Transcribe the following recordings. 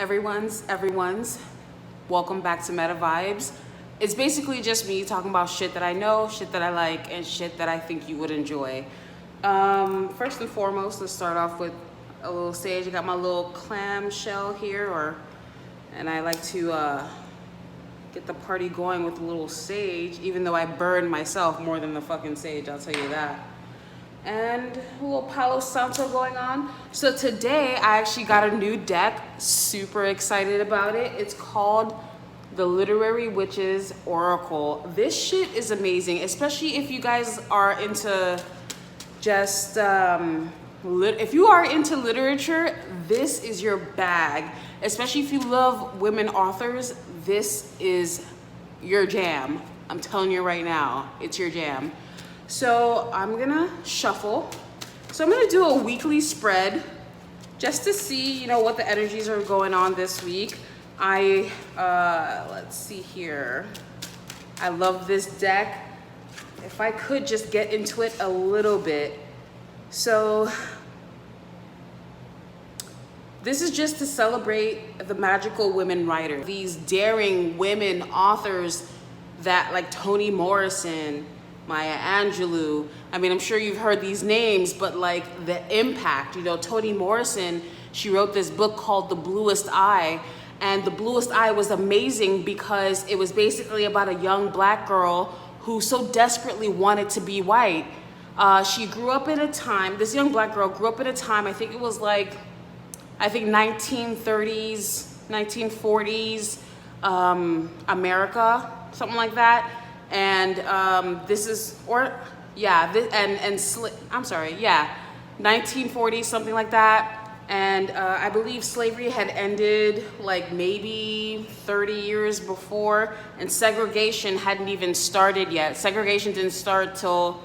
Everyone's. Welcome back to Meta Vybez. It's basically just me talking about shit that I know, shit that I like, and shit that I think you would enjoy. First and foremost, let's start off with a little sage. I got my little clamshell here, and I like to get the party going with a little sage, even though I burn myself more than the fucking sage, I'll tell you that. And a little Palo Santo going on. So today I actually got a new deck, super excited about it. It's called the Literary Witches Oracle. This shit is amazing, especially if you guys are into just, if you are into literature, this is your bag. Especially if you love women authors, this is your jam. I'm telling you right now, it's your jam. So I'm gonna shuffle. So I'm gonna do a weekly spread just to see, what the energies are going on this week. Let's see here. I love this deck. If I could just get into it a little bit. So this is just to celebrate the magical women writers, these daring women authors that like Toni Morrison, Maya Angelou. I mean, I'm sure you've heard these names, but like the impact, Toni Morrison, she wrote this book called The Bluest Eye. And The Bluest Eye was amazing because it was basically about a young black girl who so desperately wanted to be white. She grew up in a time, this young black girl grew up in a time, I think it was like, 1930s, 1940s, America, something like that. And this is, I'm sorry, 1940s, something like that. And I believe slavery had ended like maybe 30 years before, and segregation hadn't even started yet. Segregation didn't start till,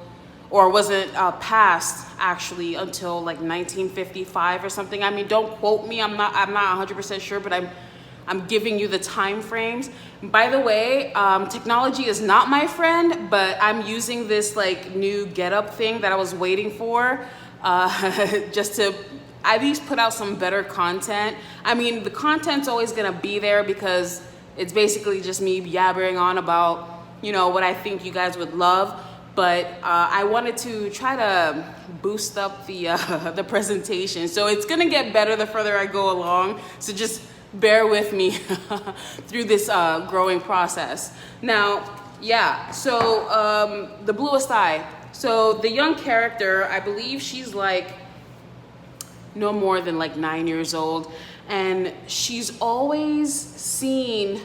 or wasn't passed actually until like 1955 or something. I mean, don't quote me. I'm not 100% sure, but I'm giving you the time frames. By the way, technology is not my friend, but I'm using this like new getup thing that I was waiting for, just to at least put out some better content. I mean, the content's always gonna be there because it's basically just me yabbering on about, what I think you guys would love. But I wanted to try to boost up the presentation. So it's gonna get better the further I go along. So just bear with me through this growing process. Now, so the Bluest Eye. So the young character, I believe she's like no more than like 9 years old. And she's always seen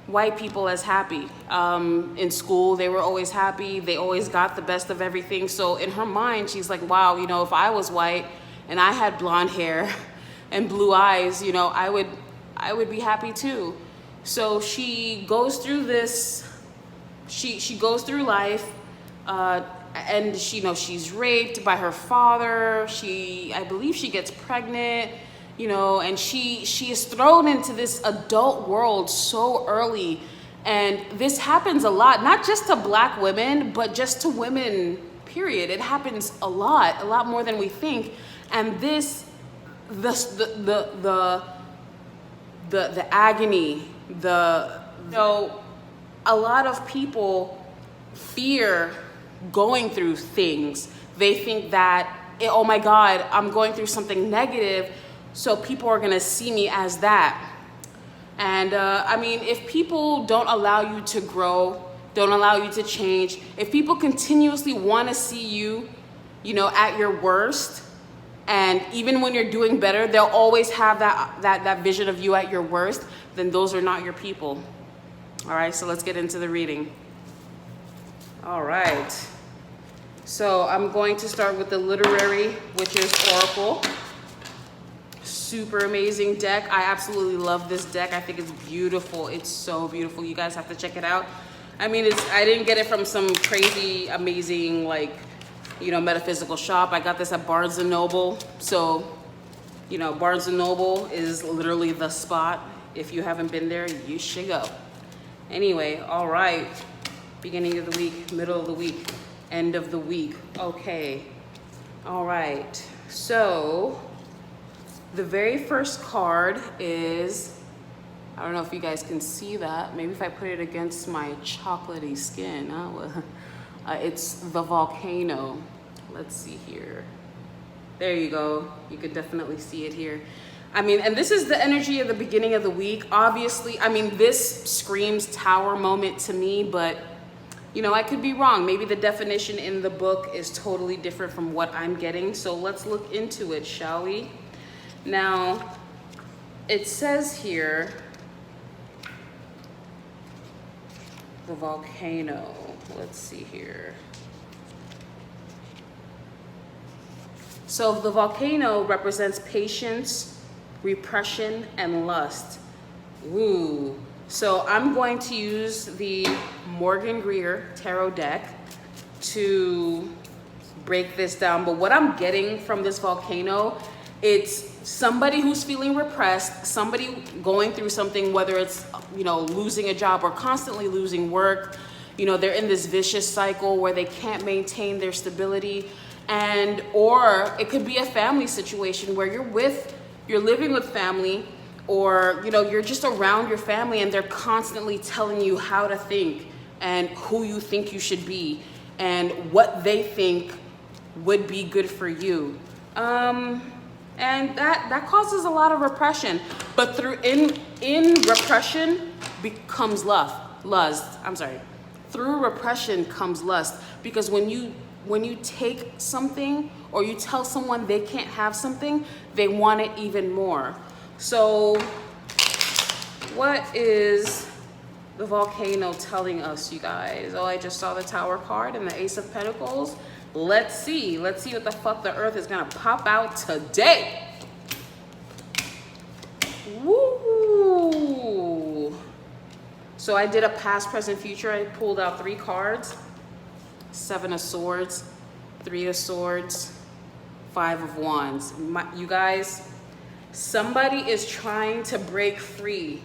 white people as happy. In school, they were always happy. They always got the best of everything. So in her mind, she's like, wow, if I was white and I had blonde hair and blue eyes, I would be happy too. So she goes through this, she goes through life, and she's raped by her father. I believe she gets pregnant, and she is thrown into this adult world so early. And this happens a lot, not just to black women, but just to women, period. It happens a lot more than we think. And the agony, a lot of people fear going through things. They think that, oh my God, I'm going through something negative, so people are gonna see me as that. And I mean, if people don't allow you to grow, don't allow you to change, if people continuously wanna see you, at your worst, and even when you're doing better, they'll always have that vision of you at your worst, then those are not your people. All right, so let's get into the reading. All right. So I'm going to start with the Literary Witches Oracle. Super amazing deck. I absolutely love this deck. I think it's beautiful. It's so beautiful. You guys have to check it out. I mean, I didn't get it from some crazy, amazing, metaphysical shop. I got this at Barnes & Noble. So, Barnes & Noble is literally the spot. If you haven't been there, you should go. Anyway, all right. Beginning of the week, middle of the week, end of the week. Okay. All right. So the very first card is, I don't know if you guys can see that. Maybe if I put it against my chocolatey skin. It's the volcano. Let's see here. There you go. You could definitely see it here. I mean, and this is the energy of the beginning of the week. Obviously, I mean, this screams tower moment to me, but you know, I could be wrong. Maybe the definition in the book is totally different from what I'm getting. So let's look into it, shall we? Now, it says here, the volcano. Let's see here. So the volcano represents patience, repression, and lust. Ooh. So I'm going to use the Morgan Greer tarot deck to break this down. But what I'm getting from this volcano, it's somebody who's feeling repressed, somebody going through something, whether it's, you know, losing a job or constantly losing work. You know, they're in this vicious cycle where they can't maintain their stability. And, or it could be a family situation where you're living with family, or, you know, you're just around your family and they're constantly telling you how to think and who you think you should be and what they think would be good for you. And that causes a lot of repression. But in repression becomes lust. I'm sorry. Through repression comes lust, because when you take something or you tell someone they can't have something, they want it even more. So what is the volcano telling us, you guys? Oh, I just saw the Tower card and the Ace of Pentacles. Let's see what the fuck the earth is gonna pop out today. Woo! So I did a past, present, future. I pulled out 3 cards. 7 of Swords, 3 of Swords, 5 of Wands. You guys, somebody is trying to break free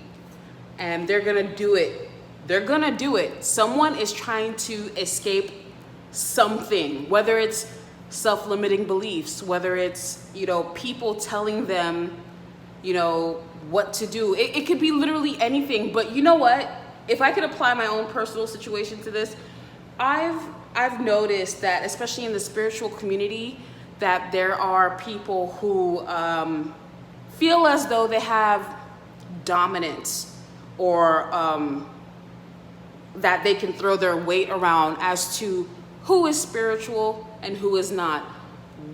and they're gonna do it. They're gonna do it. Someone is trying to escape something, whether it's self-limiting beliefs, whether it's, you know, people telling them, you know, what to do. It could be literally anything. But you know what? If I could apply my own personal situation to this, I've noticed that, especially in the spiritual community, that there are people who feel as though they have dominance, or that they can throw their weight around as to who is spiritual and who is not,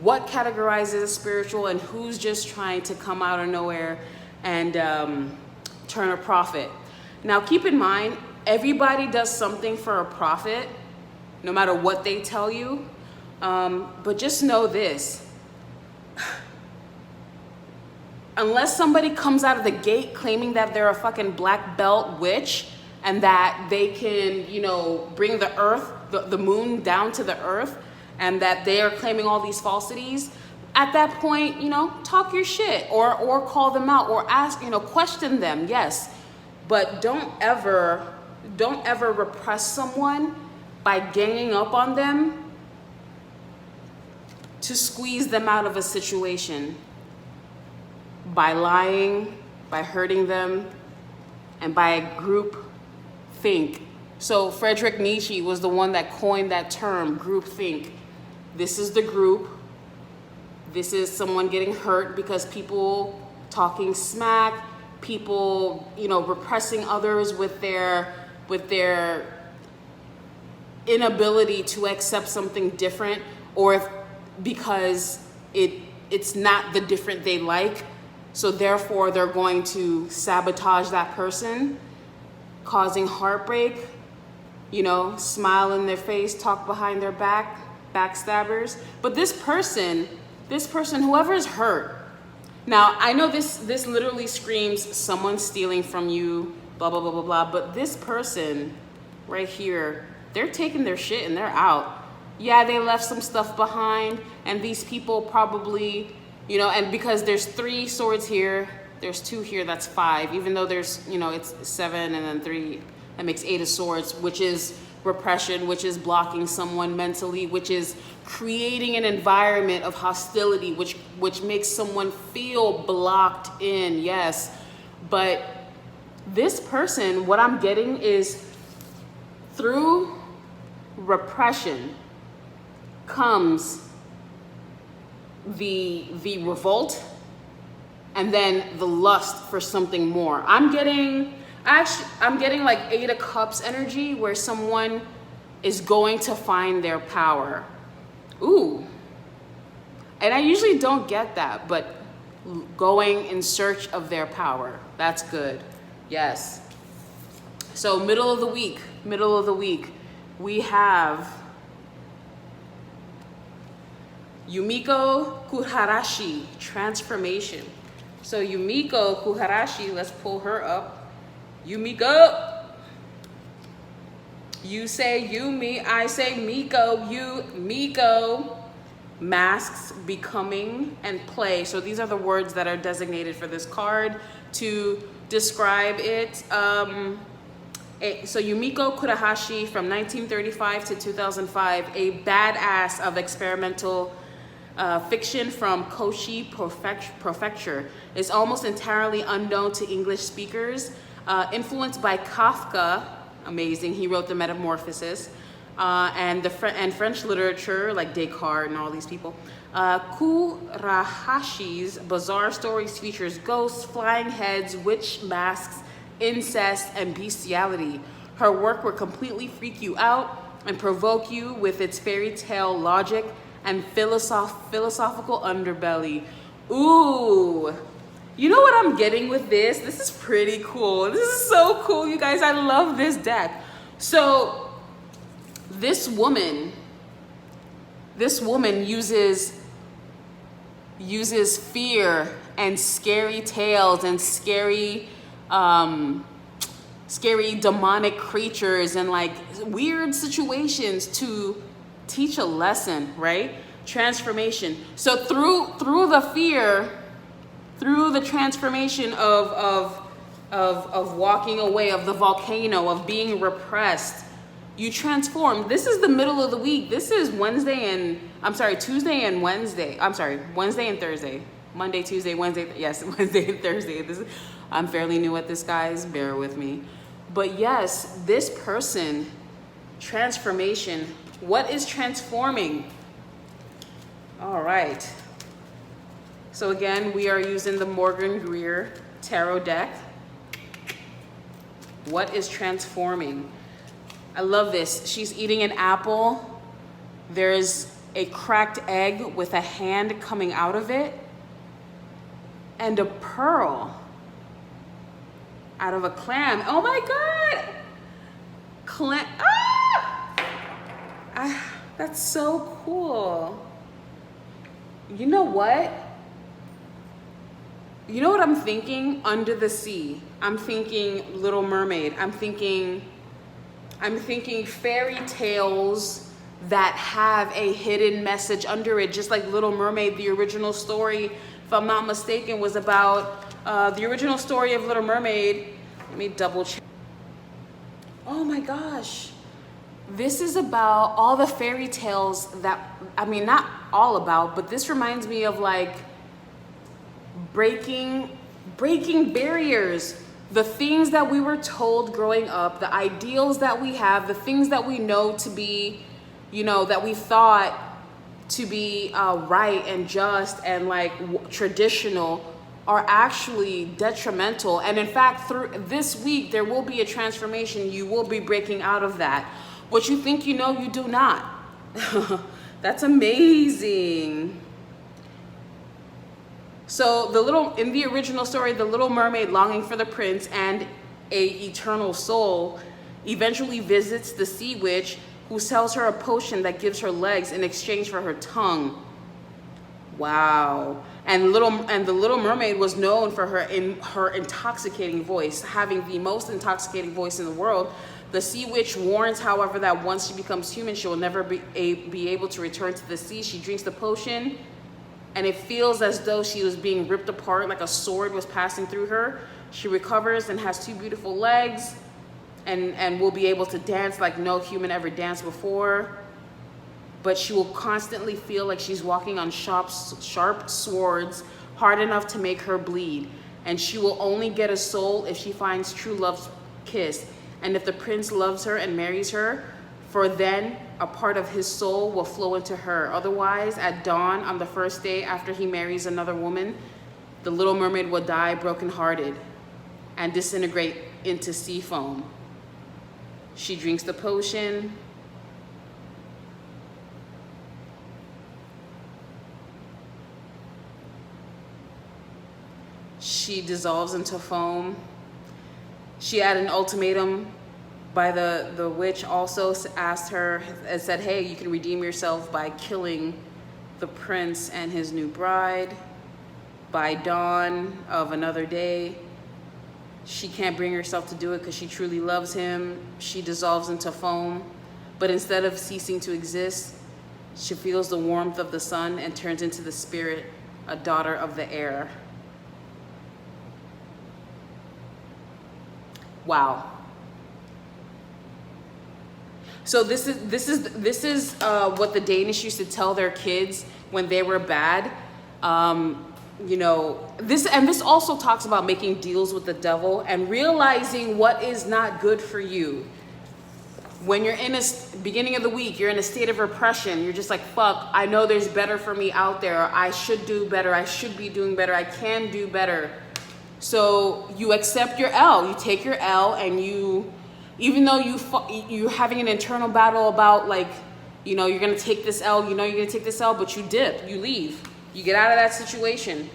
what categorizes as spiritual and who's just trying to come out of nowhere and turn a profit. Now, keep in mind, everybody does something for a profit, no matter what they tell you. But just know this. Unless somebody comes out of the gate claiming that they're a fucking black belt witch and that they can, you know, bring the earth, the moon down to the earth, and that they are claiming all these falsities, at that point, you know, talk your shit or call them out or ask, you know, question them, yes. But don't ever repress someone by ganging up on them to squeeze them out of a situation, by lying, by hurting them, and by group think. So Friedrich Nietzsche was the one that coined that term, group think. This is the group. This is someone getting hurt because people talking smack, people, you know, repressing others with their inability to accept something different, or if because it's not the different they like, so therefore they're going to sabotage that person, causing heartbreak, you know, smile in their face, talk behind their back, backstabbers. But this person, whoever's hurt. Now, I know this literally screams someone stealing from you, blah, blah, blah, blah, blah. But this person right here, they're taking their shit and they're out. Yeah, they left some stuff behind, and these people probably, you know, and because there's 3 swords here, there's 2 here, that's 5, even though there's, you know, it's 7 and then 3, that makes 8 of swords, which is repression, which is blocking someone mentally, which is creating an environment of hostility, which makes someone feel blocked in. Yes, but this person, what I'm getting is through repression comes the revolt, and then the lust for something more. I'm getting like 8 of Cups energy, where someone is going to find their power. Ooh. And I usually don't get that, but going in search of their power. That's good. Yes. So middle of the week, we have Yumiko Kuharashi, transformation. So Yumiko Kuharashi, let's pull her up. Yumiko. You say you, me, I say Miko, you, Miko. Masks, becoming, and play. So these are the words that are designated for this card to describe it. So Yumiko Kurahashi from 1935 to 2005, a badass of experimental fiction from Kochi Prefecture, is almost entirely unknown to English speakers. Influenced by Kafka, amazing, he wrote the Metamorphosis, and French literature like Descartes and all these people. Kurahashi's bizarre stories features ghosts, flying heads, witch masks, incest, and bestiality. Her work will completely freak you out and provoke you with its fairy tale logic and philosophical underbelly. Ooh, you know what I'm getting with this? This is pretty cool. This is so cool, you guys. I love this deck. So this woman uses fear and scary tales and scary demonic creatures and like weird situations to teach a lesson, right? Transformation. So through the fear, through the transformation of walking away, of the volcano, of being repressed, you transform. This is the middle of the week. This is Tuesday and Wednesday. Wednesday and Thursday. Monday, Tuesday, Wednesday. Yes, Wednesday and Thursday. I'm fairly new at this, guys. Bear with me. But yes, this person, transformation. What is transforming? All right. So again, we are using the Morgan Greer Tarot deck. What is transforming? I love this. She's eating an apple. There's a cracked egg with a hand coming out of it, and a pearl out of a clam. Oh my God! Clam. That's so cool. You know what? You know what I'm thinking? Under the sea. I'm thinking Little Mermaid. I'm thinking fairy tales that have a hidden message under it, just like Little Mermaid. The original story, if I'm not mistaken, was about the original story of Little Mermaid. Let me double check. Oh my gosh. This is about all the fairy tales that, I mean, not all about, but this reminds me of like breaking barriers. The things that we were told growing up, the ideals that we have, the things that we know to be, that we thought to be right and just and like traditional, are actually detrimental. And in fact, through this week, there will be a transformation. You will be breaking out of that. What you think you know, you do not. That's amazing. So in the original story, the Little Mermaid, longing for the prince and a eternal soul, eventually visits the sea witch, who sells her a potion that gives her legs in exchange for her tongue. Wow. And the Little Mermaid was known for her intoxicating voice, having the most intoxicating voice in the world. The sea witch warns, however, that once she becomes human, she will never be able to return to the sea. She drinks the potion, and it feels as though she was being ripped apart, like a sword was passing through her. She recovers and has 2 beautiful legs, and will be able to dance like no human ever danced before. But she will constantly feel like she's walking on sharp swords, hard enough to make her bleed. And she will only get a soul if she finds true love's kiss. And if the prince loves her and marries her, for then a part of his soul will flow into her. Otherwise, at dawn on the first day after he marries another woman, the little mermaid will die brokenhearted and disintegrate into sea foam. She drinks the potion. She dissolves into foam. She had an ultimatum by the witch, also asked her and said, hey, you can redeem yourself by killing the prince and his new bride by dawn of another day. She can't bring herself to do it because she truly loves him. She dissolves into foam, but instead of ceasing to exist, she feels the warmth of the sun and turns into the spirit, a daughter of the air. Wow. So this is what the Danish used to tell their kids when they were bad. You know, this also talks about making deals with the devil and realizing what is not good for you. When you're in a beginning of the week, you're in a state of repression. You're just like, fuck, I know there's better for me out there. I should do better. I should be doing better. I can do better. So you accept your L. You take your L, and you, even though you're having an internal battle about, like, you know, you're gonna take this L. You know you're gonna take this L, but you dip. You leave. You get out of that situation,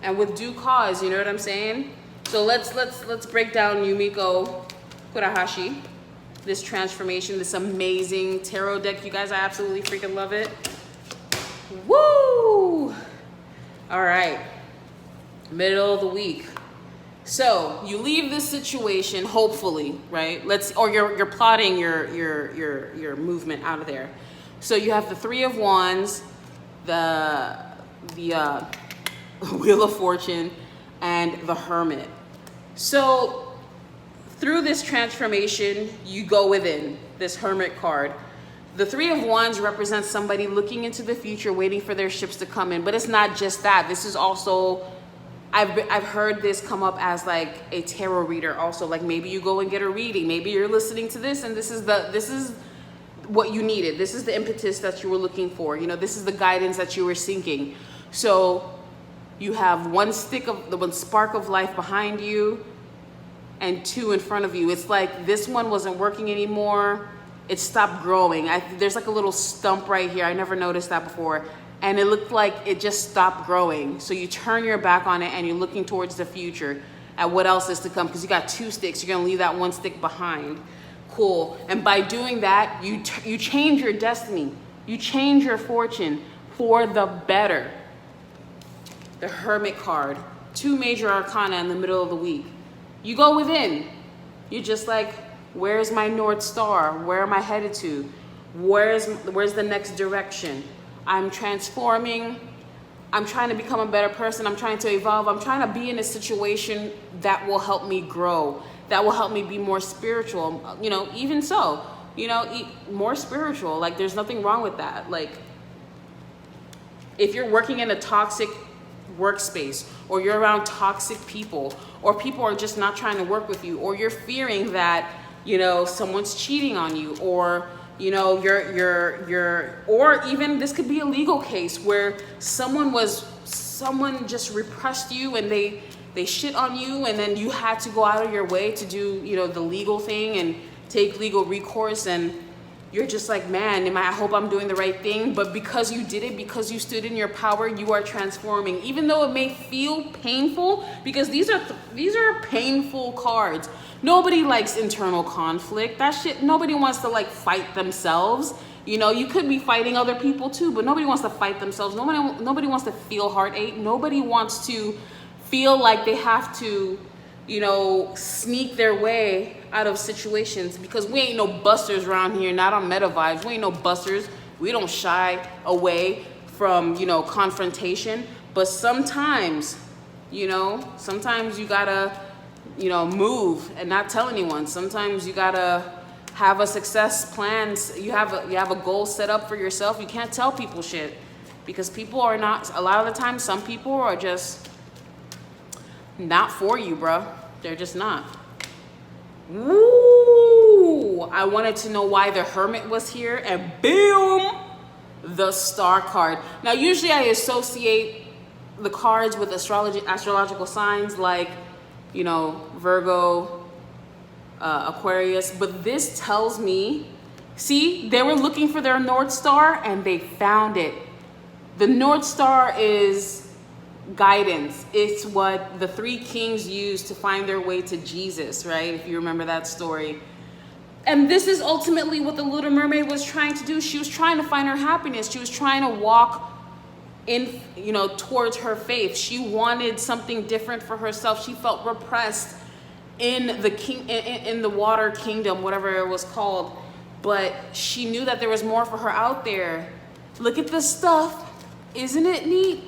and with due cause. You know what I'm saying? So let's break down Yumiko Kurahashi, this transformation, this amazing tarot deck. You guys, I absolutely freaking love it. Woo! All right, middle of the week. So you leave this situation, hopefully, right? Or you're plotting your movement out of there. So you have the Three of Wands, the Wheel of Fortune, and the Hermit. So through this transformation, you go within this Hermit card. The Three of Wands represents somebody looking into the future, waiting for their ships to come in. But it's not just that. This is also, I've heard this come up as like a tarot reader also. Like maybe you go and get a reading. Maybe you're listening to this and this is what you needed. This is the impetus that you were looking for. You know, this is the guidance that you were seeking. So you have one spark of life behind you and two in front of you. It's like this one wasn't working anymore. It stopped growing. There's like a little stump right here. I never noticed that before. And it looked like it just stopped growing. So you turn your back on it and you're looking towards the future at what else is to come, because you got two sticks. You're gonna leave that one stick behind. Cool. And by doing that, you change your destiny. You change your fortune for the better. The Hermit card, 2 major arcana in the middle of the week. You go within. You're just like, where's my North Star? Where am I headed to? Where's the next direction? I'm transforming. I'm trying to become a better person. I'm trying to evolve. I'm trying to be in a situation that will help me grow, that will help me be more spiritual. You know, even so, you know, more spiritual. Like there's nothing wrong with that. Like if you're working in a toxic workspace, or you're around toxic people, or people are just not trying to work with you, or you're fearing that, you know, someone's cheating on you, or, you know, or even this could be a legal case where someone just repressed you and they shit on you, and then you had to go out of your way to do, you know, the legal thing and take legal recourse, and you're just like, man, I hope I'm doing the right thing. But because you did it, because you stood in your power, you are transforming. Even though it may feel painful, because these are painful cards. Nobody likes internal conflict. That shit, nobody wants to like fight themselves. You know, you could be fighting other people too, but nobody wants to fight themselves. Nobody wants to feel heartache. Nobody wants to feel like they have to, you know, sneak their way out of situations, because we ain't no busters around here, not on Meta Vybez. We ain't no busters. We don't shy away from, you know, confrontation. But sometimes, you know, sometimes you gotta you know, move and not tell anyone. Sometimes you gotta have a success plan. You have a goal set up for yourself. You can't tell people shit because people are not, a lot of the time, some people are just not for you, bro. They're just not. Woo! I wanted to know why the Hermit was here, and boom, the Star card. Now, usually I associate the cards with astrological signs like, you know, Virgo, Aquarius, but this tells me, see, they were looking for their North Star and they found it. The North Star is guidance. It's what the three kings used to find their way to Jesus, right? If you remember that story. And this is ultimately what the Little Mermaid was trying to do. She was trying to find her happiness. She was trying to walk in, you know, towards her faith. She wanted something different for herself. She felt repressed in the water kingdom, whatever it was called. But she knew that there was more for her out there. Look at this stuff. Isn't it neat?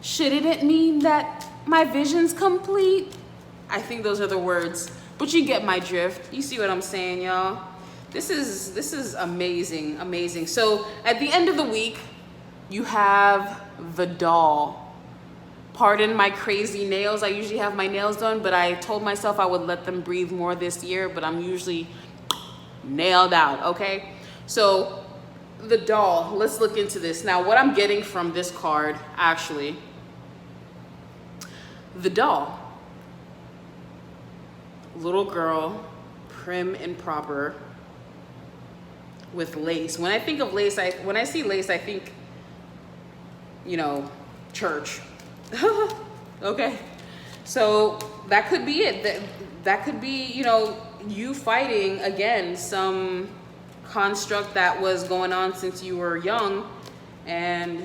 Shouldn't it mean that my vision's complete? I think those are the words, but you get my drift. You see what I'm saying, y'all? This is amazing, amazing. So at the end of the week, you have the doll. Pardon my crazy nails. I usually have my nails done, but I told myself I would let them breathe more this year, but I'm usually nailed out, okay? So the doll, let's look into this. Now, what I'm getting from this card, actually, the doll, little girl, prim and proper, with lace. When I think of lace, when I see lace, I think, you know, church. Okay, so that could be it. That could be, you know, you fighting against some construct that was going on since you were young, and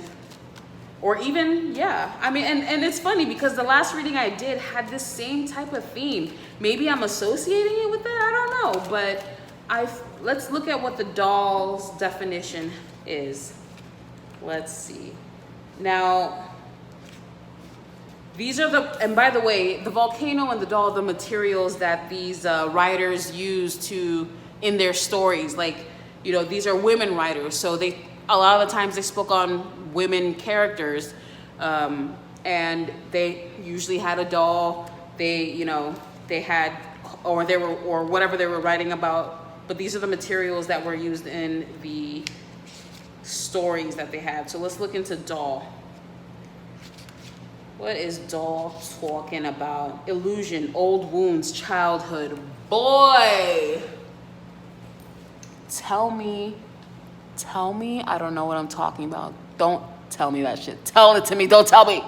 or even, yeah, I mean, and it's funny because the last reading I did had this same type of theme. Maybe I'm associating it with that, I don't know, but let's look at what the doll's definition is. Let's see. Now, these are and by the way, the volcano and the doll, the materials that these writers use in their stories. Like, you know, these are women writers, so a lot of the times they spoke on women characters, and they usually had a doll. They had, or whatever they were writing about. But these are the materials that were used in the stories that they had. So let's look into doll. What is doll talking about? Illusion, old wounds, childhood. Boy, tell me, I don't know what I'm talking about. Don't tell me that shit. Tell it to me, don't tell me.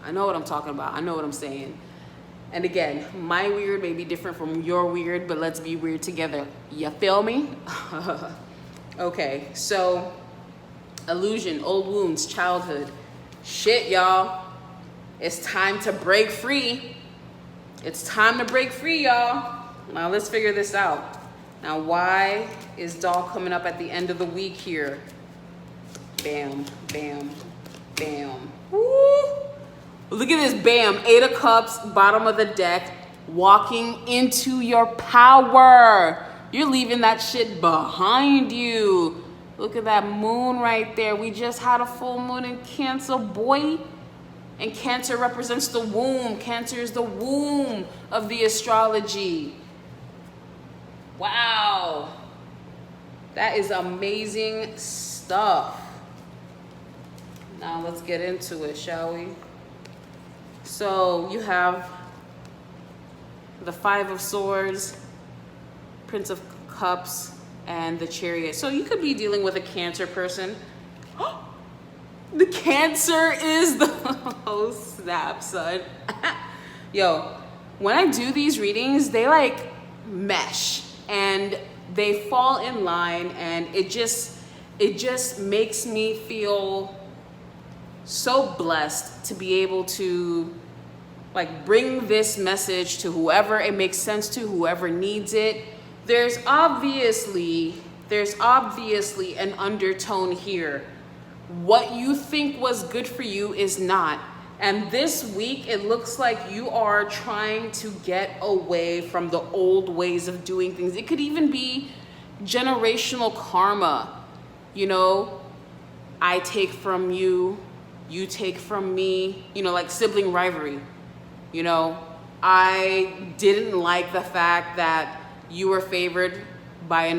I know what I'm talking about. I know what I'm saying. And again, my weird may be different from your weird, but let's be weird together. You feel me? Okay, so illusion, old wounds, childhood. Shit, y'all. It's time to break free. It's time to break free, y'all. Now let's figure this out. Now, why is doll coming up at the end of the week here? Bam, bam, bam. Woo! Look at this, bam. 8 of Cups, bottom of the deck. Walking into your power. You're leaving that shit behind you. Look at that moon right there. We just had a full moon in Cancer, boy. And Cancer represents the womb. Cancer is the womb of the astrology. Wow. That is amazing stuff. Now let's get into it, shall we? So you have the 5 of Swords, Prince of Cups, and the Chariot. So you could be dealing with a Cancer person. The Cancer is the, oh snap, son. Yo, when I do these readings, they like mesh and they fall in line, and it just makes me feel so blessed to be able to like bring this message to whoever it makes sense to, whoever needs it. There's obviously an undertone here. What you think was good for you is not. And this week, it looks like you are trying to get away from the old ways of doing things. It could even be generational karma. You know, I take from you, you take from me, you know, like sibling rivalry. You know, I didn't like the fact that you were favored by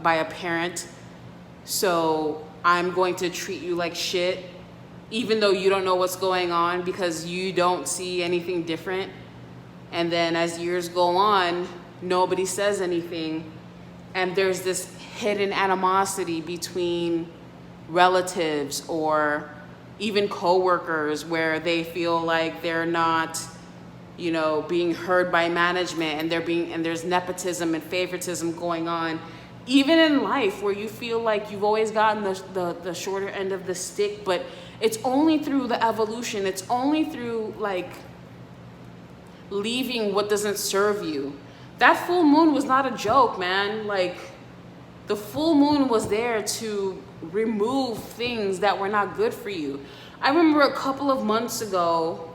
by a parent. So I'm going to treat you like shit, even though you don't know what's going on because you don't see anything different. And then as years go on, nobody says anything. And there's this hidden animosity between relatives or even coworkers where they feel like they're not, you know, being heard by management, and there's nepotism and favoritism going on. Even in life where you feel like you've always gotten the shorter end of the stick, but it's only through the evolution. It's only through like leaving what doesn't serve you. That full moon was not a joke, man. Like the full moon was there to remove things that were not good for you. I remember a couple of months ago,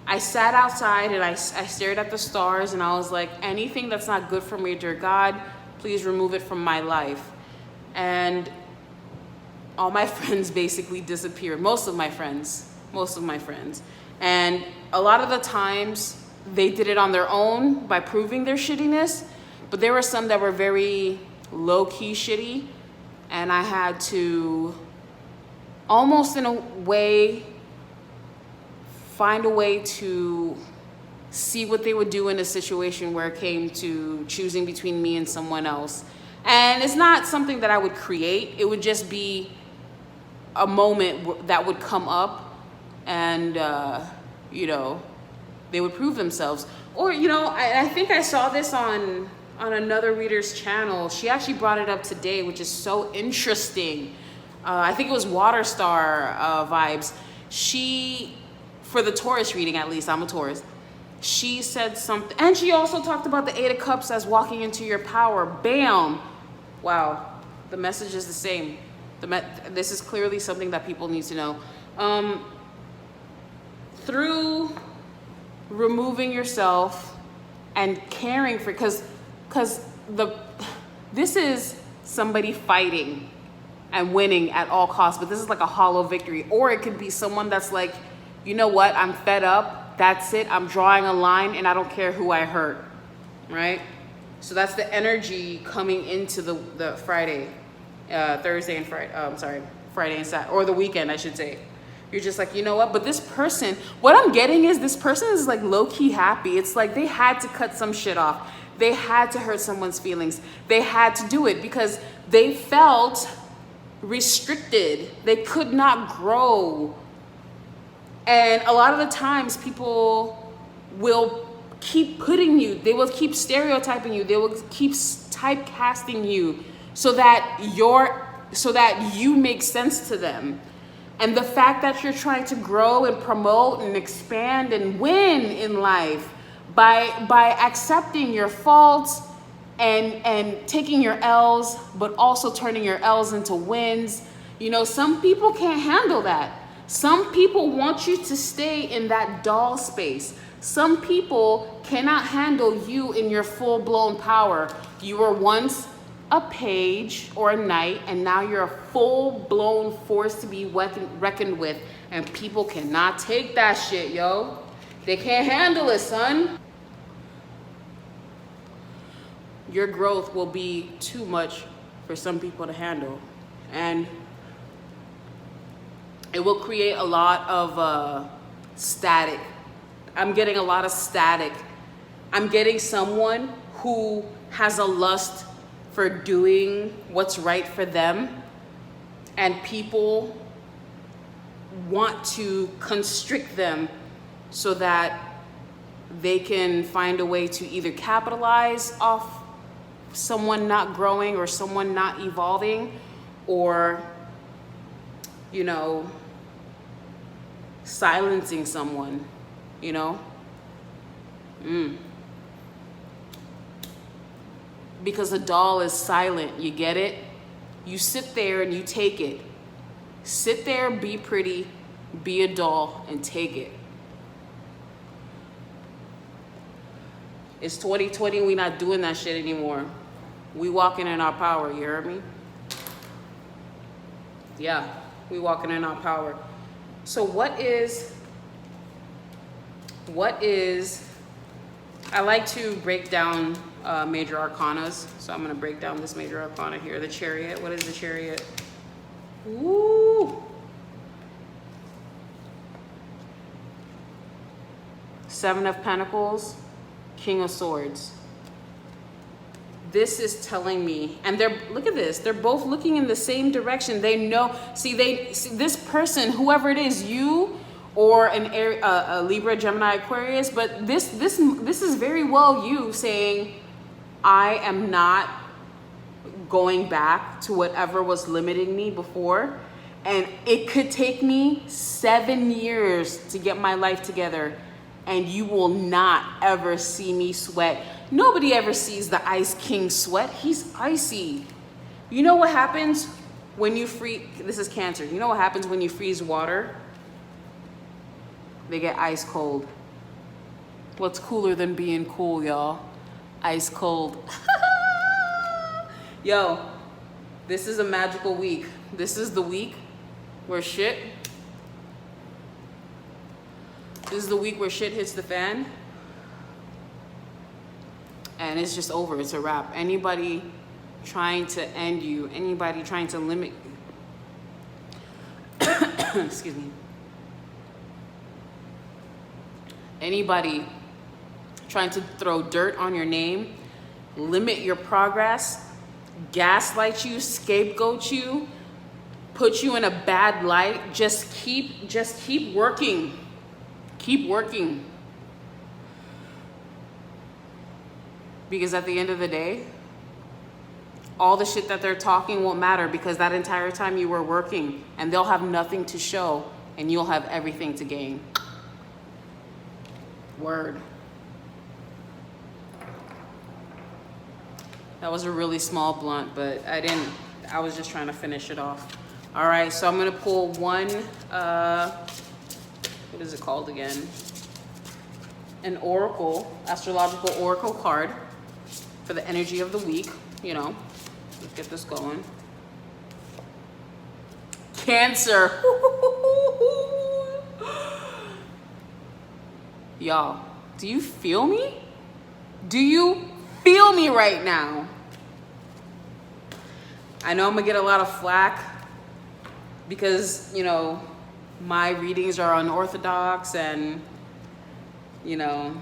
I sat outside and I stared at the stars and I was like, anything that's not good for me, dear God, please remove it from my life. And all my friends basically disappeared. Most of my friends. And a lot of the times they did it on their own by proving their shittiness, but there were some that were very low-key shitty, and I had to almost in a way find a way to see what they would do in a situation where it came to choosing between me and someone else. And it's not something that I would create. It would just be a moment that would come up and, you know, they would prove themselves. Or, you know, I think I saw this on another reader's channel. She actually brought it up today, which is so interesting. I think it was Waterstar Vibes. She, for the Taurus reading at least, I'm a Taurus, she said something, and she also talked about the Eight of Cups as walking into your power. Bam! Wow, the message is the same. This is clearly something that people need to know. Through removing yourself and caring for, because this is somebody fighting and winning at all costs, but this is like a hollow victory. Or it could be someone that's like, you know what, I'm fed up, that's it, I'm drawing a line and I don't care who I hurt, right? So that's the energy coming into the Friday, Thursday and Friday, Friday and Saturday, or the weekend, I should say. You're just like, you know what, but this person, what I'm getting is this person is like low-key happy. It's like they had to cut some shit off. They had to hurt someone's feelings. They had to do it because they felt restricted. They could not grow. And a lot of the times people will keep putting you, they will keep stereotyping you, they will keep typecasting you so that you make sense to them. And the fact that you're trying to grow and promote and expand and win in life by accepting your faults and taking your L's, but also turning your L's into wins. You know, some people can't handle that. Some people want you to stay in that doll space. Some people cannot handle you in your full-blown power. You were once a page or a knight, and now you're a full-blown force to be reckoned with, and people cannot take that shit, yo. They can't handle it, son. Your growth will be too much for some people to handle, and it will create a lot of static. I'm getting a lot of static. I'm getting someone who has a lust for doing what's right for them, and people want to constrict them so that they can find a way to either capitalize off someone not growing or someone not evolving, or, you know, silencing someone, you know? Because a doll is silent, you get it? You sit there and you take it. Sit there, be pretty, Be a doll and take it. It's 2020, we not doing that shit anymore. We walking in our power, you heard me? Yeah, we walking in our power. So what is, I like to break down major arcanas. So I'm gonna break down this major arcana here. The Chariot, what is the Chariot? Woo! Seven of Pentacles, King of Swords. This is telling me, and look at this, they're both looking in the same direction. They know, see this person, whoever it is, you or a Libra, Gemini, Aquarius, but this is very well you saying, I am not going back to whatever was limiting me before. And it could take me 7 years to get my life together, and you will not ever see me sweat. Nobody ever sees the Ice King sweat. He's icy. You know what happens when you freeze? This is Cancer. You know what happens when you freeze water? They get ice cold. What's cooler than being cool, y'all? Ice cold. Yo, this is a magical week. This is the week where shit. This is the week where shit hits the fan. And it's just over. It's a wrap. Anybody trying to end you, anybody trying to limit excuse me. Anybody trying to throw dirt on your name, limit your progress, gaslight you, scapegoat you, put you in a bad light, just keep working. Keep working. Because at the end of the day, all the shit that they're talking won't matter, because that entire time you were working, and they'll have nothing to show and you'll have everything to gain. Word. That was a really small blunt, but I was just trying to finish it off. All right, so I'm gonna pull one, what is it called again? An oracle, astrological oracle card for the energy of the week, you know. Let's get this going. Cancer. Y'all, do you feel me? Do you feel me right now? I know I'm gonna get a lot of flack because, you know, my readings are unorthodox and, you know,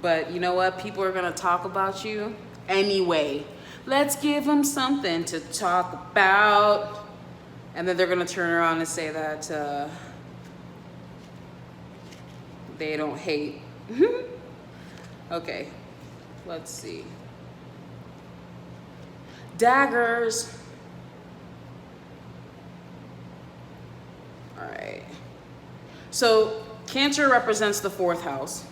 but you know what? People are gonna talk about you anyway. Let's give them something to talk about. And then they're gonna turn around and say that they don't hate. Okay, let's see. Daggers. All right. So Cancer represents the 4th house.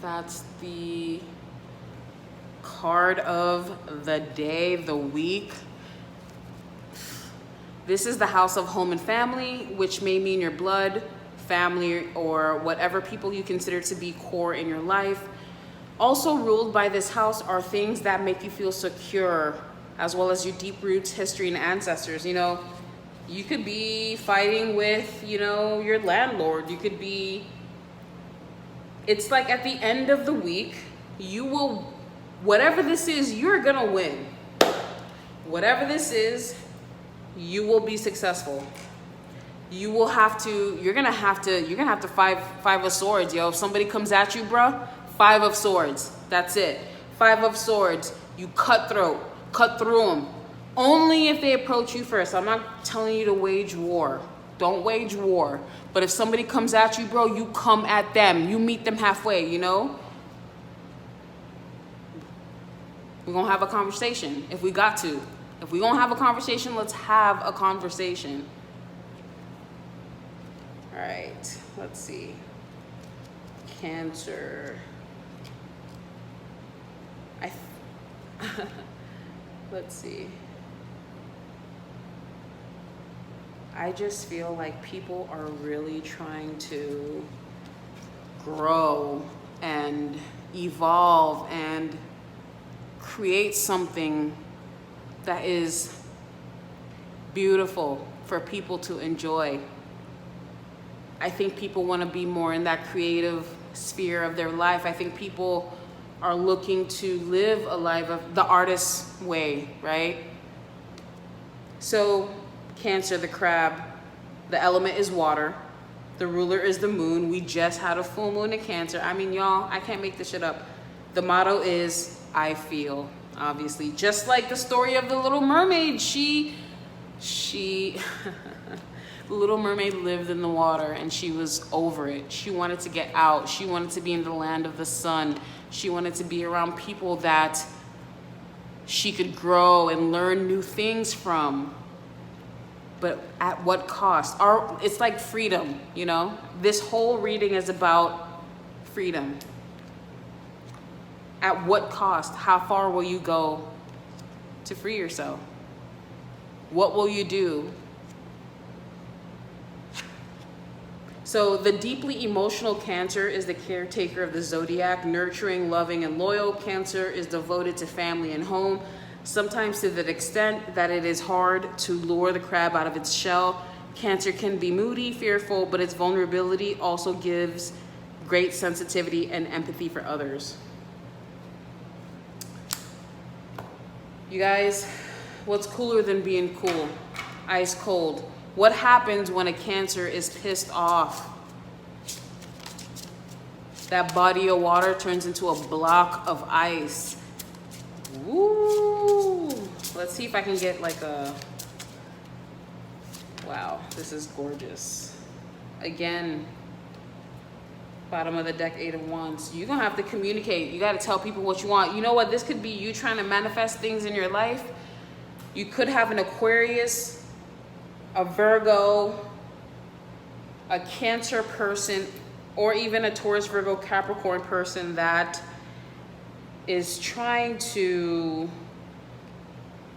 That's the card of the day, the week. This is the house of home and family, which may mean your blood, family, or whatever people you consider to be core in your life. Also ruled by this house are things that make you feel secure, as well as your deep roots, history, and ancestors. You know, you could be fighting with, you know, your landlord. You could be, it's like at the end of the week, you will, whatever this is, you're gonna win. Whatever this is, you will be successful. You will have to, you're gonna have to five of swords, yo. If somebody comes at you, bruh, 5 of swords. That's it. 5 of swords. You cut through them. Only if they approach you first. I'm not telling you to wage war. Don't wage war. But if somebody comes at you, bro, you come at them. You meet them halfway, you know? We're gonna have a conversation if we got to. If we're gonna have a conversation, let's have a conversation. All right, let's see. Cancer. Let's see. I just feel like people are really trying to grow and evolve and create something that is beautiful for people to enjoy. I think people want to be more in that creative sphere of their life. I think people are looking to live a life of the artist's way, right? So Cancer, the crab, the element is water. The ruler is the moon. We just had a full moon in Cancer. I mean, y'all, I can't make this shit up. The motto is, I feel, obviously. Just like the story of the Little Mermaid. She the Little Mermaid lived in the water and she was over it. She wanted to get out. She wanted to be in the land of the sun. She wanted to be around people that she could grow and learn new things from. But at what cost? It's like freedom, you know? This whole reading is about freedom. At what cost? How far will you go to free yourself? What will you do? So the deeply emotional Cancer is the caretaker of the zodiac, nurturing, loving, and loyal. Cancer is devoted to family and home, sometimes to the extent that it is hard to lure the crab out of its shell. Cancer can be moody, fearful, but its vulnerability also gives great sensitivity and empathy for others. You guys, what's cooler than being cool? Ice cold. What happens when a Cancer is pissed off? That body of water turns into a block of ice. Woo! Let's see if I can get like a... Wow, this is gorgeous. Again, bottom of the deck, 8 of Wands. You're gonna have to communicate. You gotta tell people what you want. You know what? This could be you trying to manifest things in your life. You could have an Aquarius, a Virgo, a Cancer person, or even a Taurus, Virgo, Capricorn person that is trying to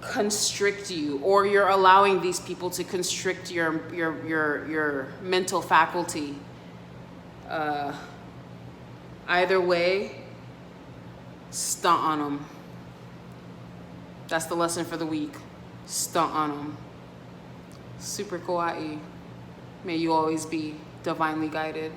constrict you, or you're allowing these people to constrict your mental faculty. Either way, stunt on them. That's the lesson for the week. Stunt on them. Super kawaii. May you always be divinely guided.